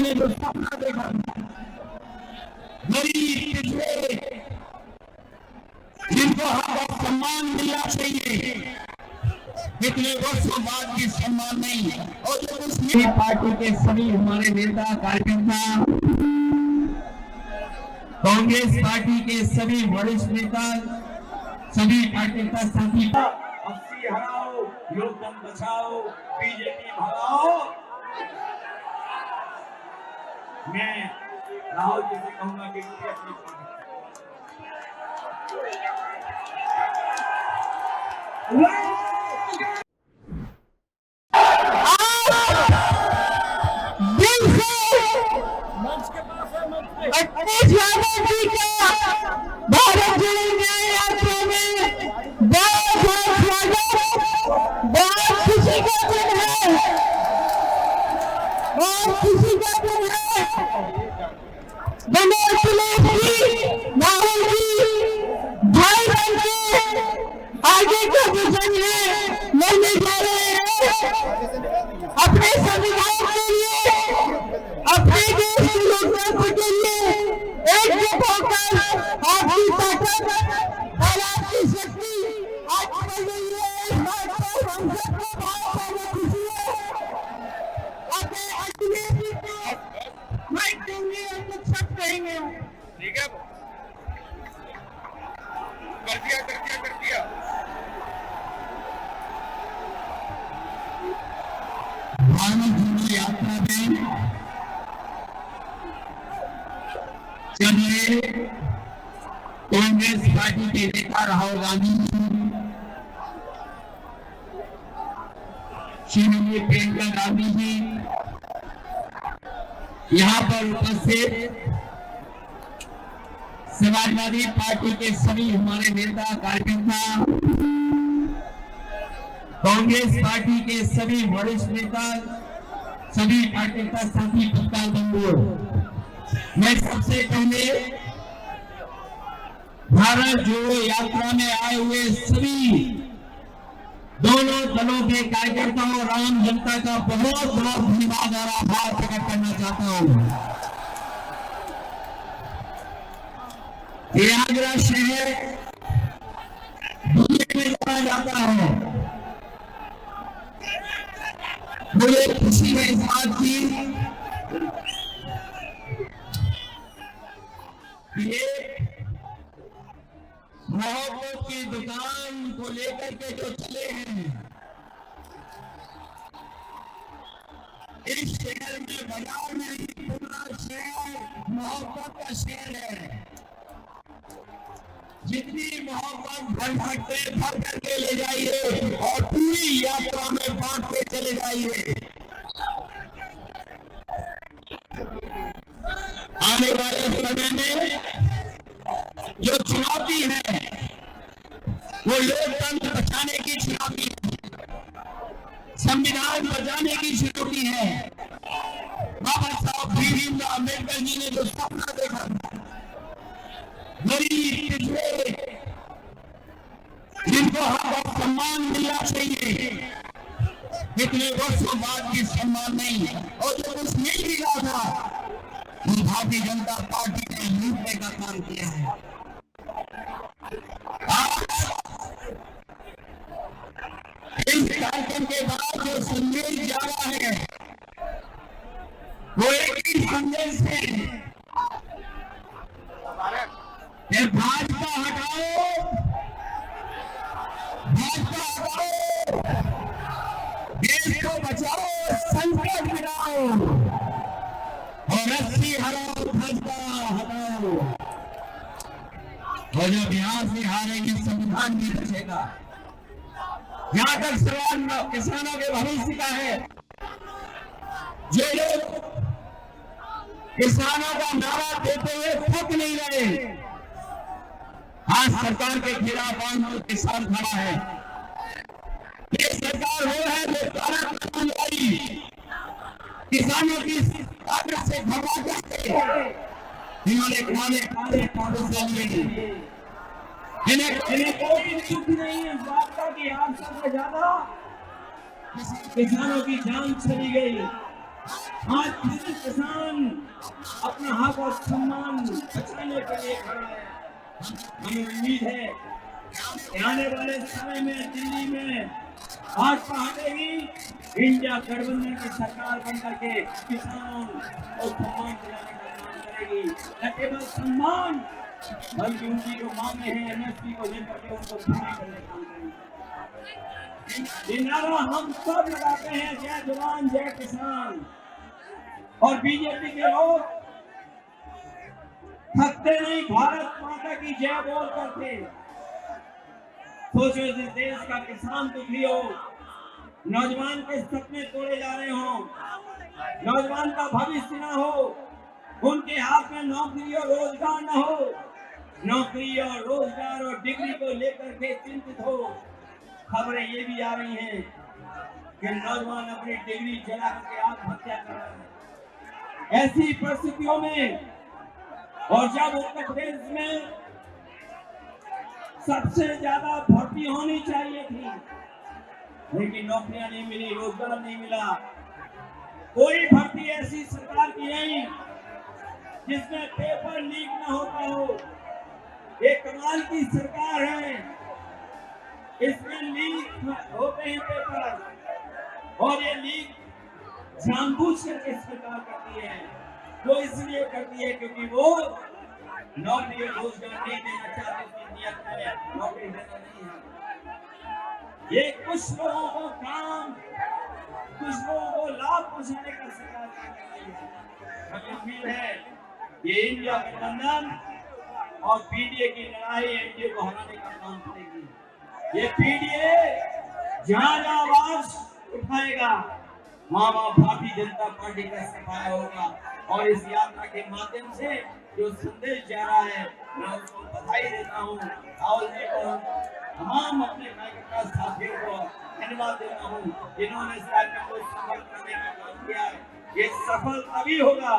ने जो सपना देखा, गरीब पिछड़े जिनको हक और सम्मान मिलना चाहिए, इतने वर्षों बाद भी सम्मान नहीं। और जो मुस्लिम पार्टी के सभी हमारे नेता कार्यकर्ता, कांग्रेस पार्टी के सभी वरिष्ठ नेता, सभी कार्यकर्ता साथी, अस्सी हराओ, लोकतंत्र बचाओ, बीजेपी भगाओ। मैं राहुल जी से कहूंगा कि अखिलेश यादव जी का भारत जोड़ो न्याय यात्रा में बहुत बहुत स्वागत। बहुत खुशी का दिन है, बहुत खुशी का दिन है। अखिलेश जी, राहुल जी भाई बन के आगे का विजन है, लड़ने जा रहे हैं अपने संविधान के लिए, अपने देश के लोकतंत्र के लिए। एकजुट होकर आपकी ताकत और आपकी शक्ति आज बढ़ गई है। इस बात पर हम सबको बहुत ज्यादा खुशी है। अपने अखिलेश जी को माइक देंगे और कुछ सब कहेंगे। ठीक है, कर दिया। भारत जोड़ो यात्रा में चल रहे कांग्रेस पार्टी के नेता राहुल गांधी जी, श्रीमती प्रियंका गांधी जी यहाँ पर उपस्थित समाजवादी पार्टी के सभी हमारे नेता कार्यकर्ता, कांग्रेस पार्टी के सभी वरिष्ठ नेता, सभी कार्यकर्ता साथी पत्रकार बंधुओं, मैं सबसे पहले भारत जोड़ो यात्रा में आए हुए सभी दोनों दलों के कार्यकर्ताओं और आम जनता का बहुत बहुत धन्यवाद और आभार प्रकट करना चाहता हूं। प्रयागराज शहर दुनिया में जाना जाता है। मुझे खुशी है इस बात की ये मोहब्बत की दुकान को लेकर के जो चले हैं, इस शहर में, बाजार में ही पूरा शहर मोहब्बत का शहर है। जितनी मोहब्बत भर करके ले जाइए और पूरी यात्रा में बांटते चले जाइए। आने वाले समय में जो चुनौती है वो लोकतंत्र बचाने की चुनौती है, संविधान बचाने की चुनौती है। बाबा साहब भीमराव अम्बेडकर जी ने जो सपना देखा, गरीब पिछड़े जिनको हक और सम्मान मिलना चाहिए, इतने वर्षों बाद भी सम्मान नहीं। और जो कुछ मिल भी रहा था, भारतीय जनता पार्टी ने लूटने का काम किया है। इस कार्यक्रम के बाद जो संदेश जा रहा है वो एक ही संदेश है कि भाजपा हटाओ, देश को बचाओ, संकट मिटाओ और अस्सी हराओ, भाजपा हटाओ। और जब यहाँ से हारेंगे संविधान भी बचेगा। जहां तक सवाल किसानों के भविष्य का है, जो लोग किसानों का नारा देते हुए थक नहीं रहे, आज सरकार के खिलाफ आंदोलन किसान खड़ा है। ये सरकार वो है जो काला कानून लाई, किसानों की ताकत से घबरा करके इन्होंने काले कानून से लिए। इन्हें कोई दुख नहीं है इस बात का कि आप सबसे ज्यादा किसानों की जान चली गई। आज किसान अपना हक और सम्मान बचाने के लिए खड़ा है। हमें उम्मीद है कि आने वाले समय में दिल्ली में भाजपा हटेगी, इंडिया गठबंधन की सरकार बनकर के किसानों को सम्मान दिलाने का काम करेगी। न केवल सम्मान बल्कि उनकी जो मांगे हैं एमएसपी को लेकर के उनको पूरी करने का काम करेगी। ये नारा हम सब लगाते हैं, जय जवान जय किसान। और बीजेपी के लोग थकते नहीं, भारत माता की जय बोल करके। सोचो इस देश का किसान दुखी हो, नौजवान के सपने तोड़े जा रहे हो, नौजवान का भविष्य ना हो, उनके हाथ में नौकरी और रोजगार ना हो, नौकरी और रोजगार और डिग्री को लेकर के चिंतित हो। खबरें ये भी आ रही हैं कि नौजवान अपनी डिग्री जला करके आत्महत्या कर रहे हैं। ऐसी परिस्थितियों में और जब उत्तर प्रदेश में सबसे ज्यादा भर्ती होनी चाहिए थी, लेकिन नौकरियां नहीं मिली, रोजगार नहीं मिला, कोई भर्ती ऐसी सरकार की नहीं जिसमें पेपर लीक ना होता हो। ये कमाल की सरकार है, इसमें लीक होते हैं पेपर, और ये लीक जानबूझ करके सरकार करती है। वो इसलिए करती है क्योंकि वो नौकरी और रोजगार नहीं देना चाहते, उसकी नियत है नौकरी देना नहीं है। ये कुछ लोगों को काम, कुछ लोगों को लाभ पहुंचाने का सरकार कर रही है। हमें उम्मीद है ये इंडिया गठबंधन और पीडीए की लड़ाई एनडीए को हराने का काम करेगी। ये पीडीए जहां जहां आवाज उठाएगा वहां भारतीय जनता पार्टी का सफाया होगा। और इस यात्रा के माध्यम से जो संदेश जा रहा है, मैं उसको बधाई देता हूँ। राहुल जी को, तमाम अपने कार्यकर्ता साथियों को धन्यवाद देता हूँ जिन्होंने इस कार्यक्रम को सफल करने का काम किया है। ये सफल तभी होगा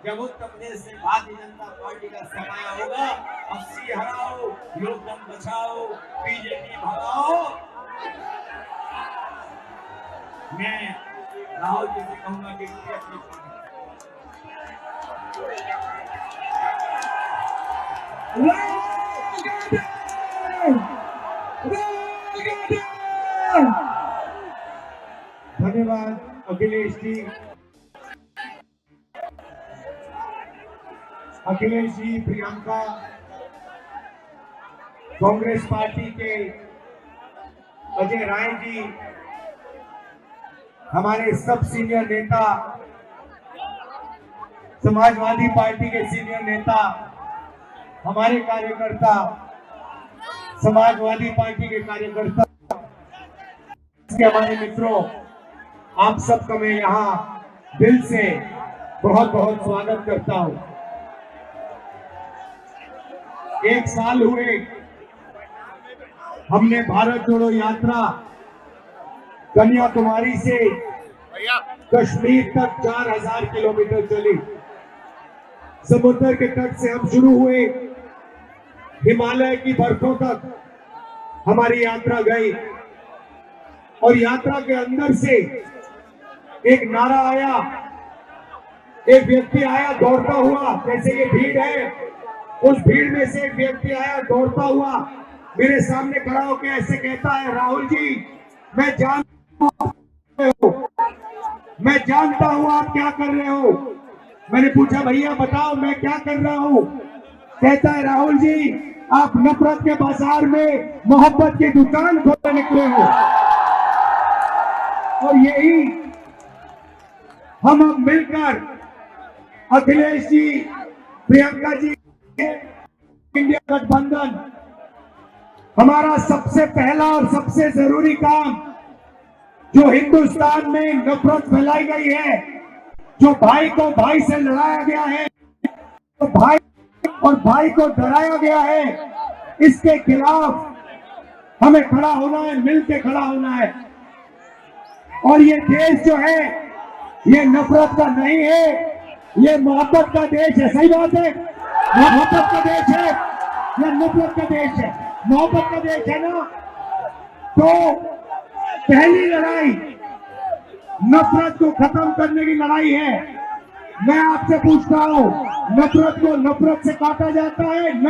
जब उत्तर प्रदेश से भारतीय जनता पार्टी का सफाया होगा। 80 हराओ, लोकतंत्र बचाओ, बीजेपी भगाओ। मैं राहुल जी से कहूंगा कि धन्यवाद अखिलेश जी। अखिलेश जी, प्रियंका, कांग्रेस पार्टी के अजय राय जी, हमारे सब सीनियर नेता, समाजवादी पार्टी के सीनियर नेता, हमारे कार्यकर्ता, समाजवादी पार्टी के कार्यकर्ता, हमारे मित्रों, आप सबका मैं यहाँ दिल से बहुत बहुत स्वागत करता हूँ। 1 साल हुए हमने भारत जोड़ो यात्रा कन्याकुमारी से कश्मीर तक 4000 किलोमीटर चली। समुद्र के तट से हम शुरू हुए, हिमालय की बर्फों तक हमारी यात्रा गई। और यात्रा के अंदर से एक नारा आया, एक व्यक्ति आया दौड़ता हुआ, जैसे ये भीड़ है, उस भीड़ में से एक व्यक्ति आया दौड़ता हुआ, मेरे सामने खड़ा होकर ऐसे कहता है, राहुल जी, मैं जानता हूं आप क्या कर रहे हो। मैंने पूछा, भैया बताओ मैं क्या कर रहा हूं। कहता है, राहुल जी, आप नफरत के बाजार में मोहब्बत की दुकान खोलने निकले हो। और यही हम अब मिलकर अखिलेश जी, प्रियंका जी, इंडिया गठबंधन, हमारा सबसे पहला और सबसे जरूरी काम, जो हिंदुस्तान में नफरत फैलाई गई है, जो भाई को भाई से लड़ाया गया है, तो भाई और भाई को डराया गया है, इसके खिलाफ हमें खड़ा होना है, मिलकर खड़ा होना है। और ये देश जो है, ये नफरत का नहीं है, ये मोहब्बत का देश है। सही बात है, मोहब्बत का देश है या नफरत का देश है? मोहब्बत का देश है ना। तो पहली लड़ाई नफरत को खत्म करने की लड़ाई है। मैं आपसे पूछता हूं, नफरत को नफरत से काटा जाता है?